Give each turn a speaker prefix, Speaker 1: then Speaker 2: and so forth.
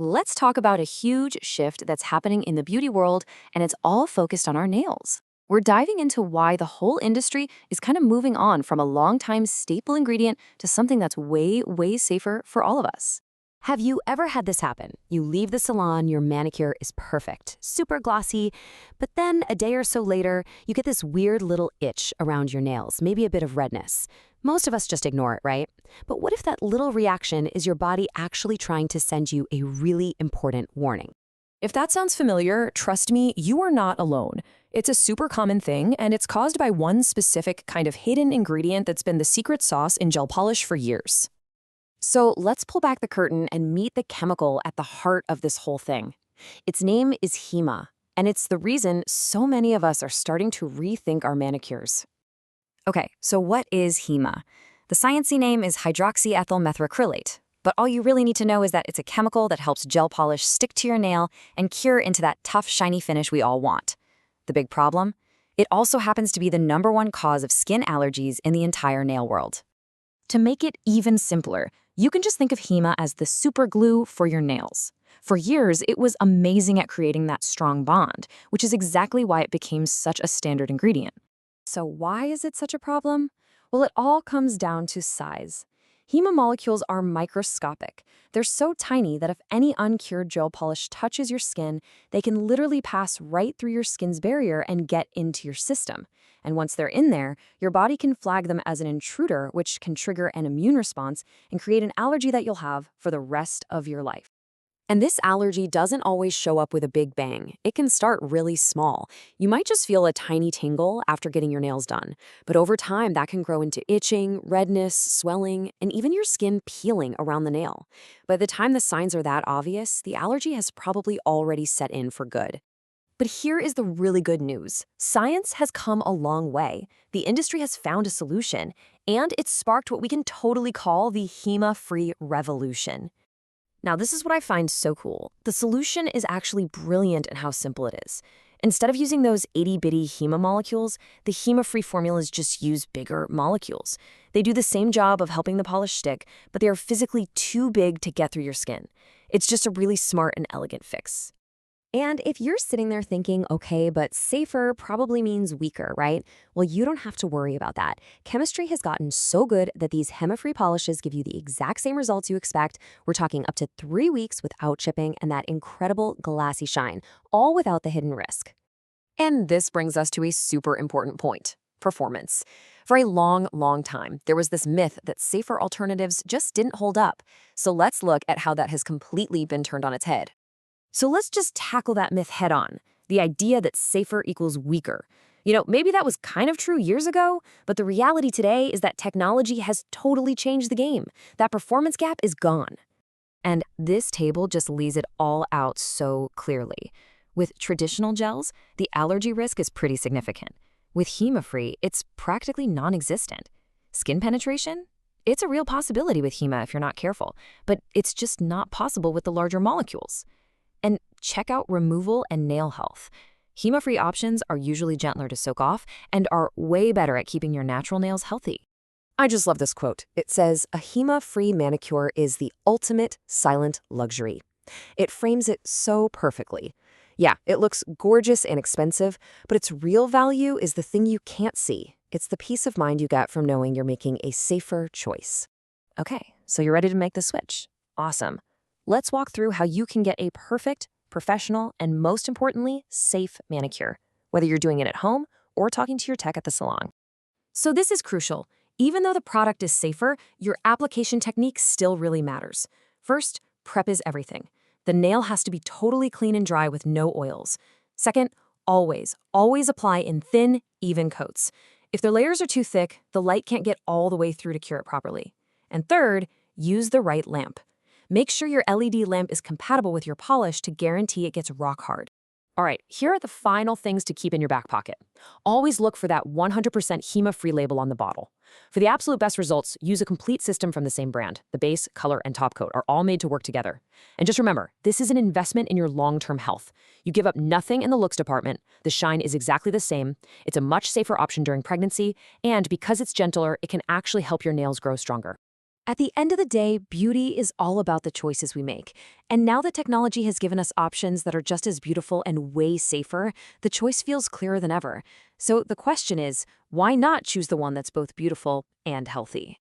Speaker 1: let's talk about a huge shift that's happening in the beauty world, and it's all focused on our nails. We're diving into why the whole industry is kind of moving on from a long-time staple ingredient to something that's way, way safer for all of us. Have you ever had this happen? You leave the salon, your manicure is perfect, super glossy, but then a day or so later, you get this weird little itch around your nails, maybe a bit of redness. Most of us just ignore it, right? But what if that little reaction is your body actually trying to send you a really important warning?
Speaker 2: If that sounds familiar, trust me, you are not alone. It's a super common thing, and it's caused by one specific kind of hidden ingredient that's been the secret sauce in gel polish for years.
Speaker 1: So let's pull back the curtain and meet the chemical at the heart of this whole thing. Its name is HEMA, and it's the reason so many of us are starting to rethink our manicures. Okay, so what is HEMA? The sciencey name is hydroxyethyl methacrylate, but all you really need to know is that it's a chemical that helps gel polish stick to your nail and cure into that tough, shiny finish we all want. The big problem? It also happens to be the #1 cause of skin allergies in the entire nail world. To make it even simpler, you can just think of HEMA as the super glue for your nails. For years, it was amazing at creating that strong bond, which is exactly why it became such a standard ingredient. So why is it such a problem? Well, it all comes down to size. HEMA molecules are microscopic. They're so tiny that if any uncured gel polish touches your skin, they can literally pass right through your skin's barrier and get into your system. And once they're in there, your body can flag them as an intruder, which can trigger an immune response and create an allergy that you'll have for the rest of your life. And this allergy doesn't always show up with a big bang. It can start really small. You might just feel a tiny tingle after getting your nails done. But over time, that can grow into itching, redness, swelling, and even your skin peeling around the nail. By the time the signs are that obvious, the allergy has probably already set in for good. But here is the really good news. Science has come a long way. The industry has found a solution, and it's sparked what we can totally call the HEMA-free revolution. Now, this is what I find so cool. The solution is actually brilliant in how simple it is. Instead of using those itty-bitty HEMA molecules, the HEMA-free formulas just use bigger molecules. They do the same job of helping the polish stick, but they are physically too big to get through your skin. It's just a really smart and elegant fix. And if you're sitting there thinking, okay, but safer probably means weaker, right? Well, you don't have to worry about that. Chemistry has gotten so good that these HEMA-free polishes give you the exact same results you expect. We're talking up to 3 weeks without chipping and that incredible glassy shine, all without the hidden risk. And this brings us to a super important point: performance. For a long, long time, there was this myth that safer alternatives just didn't hold up. So let's look at how that has completely been turned on its head. So let's just tackle that myth head on, the idea that safer equals weaker. Maybe that was kind of true years ago, but the reality today is that technology has totally changed the game. That performance gap is gone. And this table just lays it all out so clearly. With traditional gels, the allergy risk is pretty significant. With HEMA-free, it's practically non-existent. Skin penetration? It's a real possibility with HEMA if you're not careful, but it's just not possible with the larger molecules. And check out removal and nail health. HEMA-free options are usually gentler to soak off and are way better at keeping your natural nails healthy. I just love this quote. It says, "A HEMA-free manicure is the ultimate silent luxury." It frames it so perfectly. Yeah, it looks gorgeous and expensive, but its real value is the thing you can't see. It's the peace of mind you get from knowing you're making a safer choice. Okay, so you're ready to make the switch? Awesome. Let's walk through how you can get a perfect, professional, and most importantly, safe manicure, whether you're doing it at home or talking to your tech at the salon. So this is crucial. Even though the product is safer, your application technique still really matters. First, prep is everything. The nail has to be totally clean and dry with no oils. Second, always apply in thin, even coats. If the layers are too thick, the light can't get all the way through to cure it properly. And third, use the right lamp. Make sure your LED lamp is compatible with your polish to guarantee it gets rock hard. All right, here are the final things to keep in your back pocket. Always look for that 100% HEMA-free label on the bottle. For the absolute best results, use a complete system from the same brand. The base, color, and top coat are all made to work together. And just remember, this is an investment in your long-term health. You give up nothing in the looks department. The shine is exactly the same. It's a much safer option during pregnancy, and because it's gentler, it can actually help your nails grow stronger. At the end of the day, beauty is all about the choices we make. And now that technology has given us options that are just as beautiful and way safer, the choice feels clearer than ever. So the question is, why not choose the one that's both beautiful and healthy?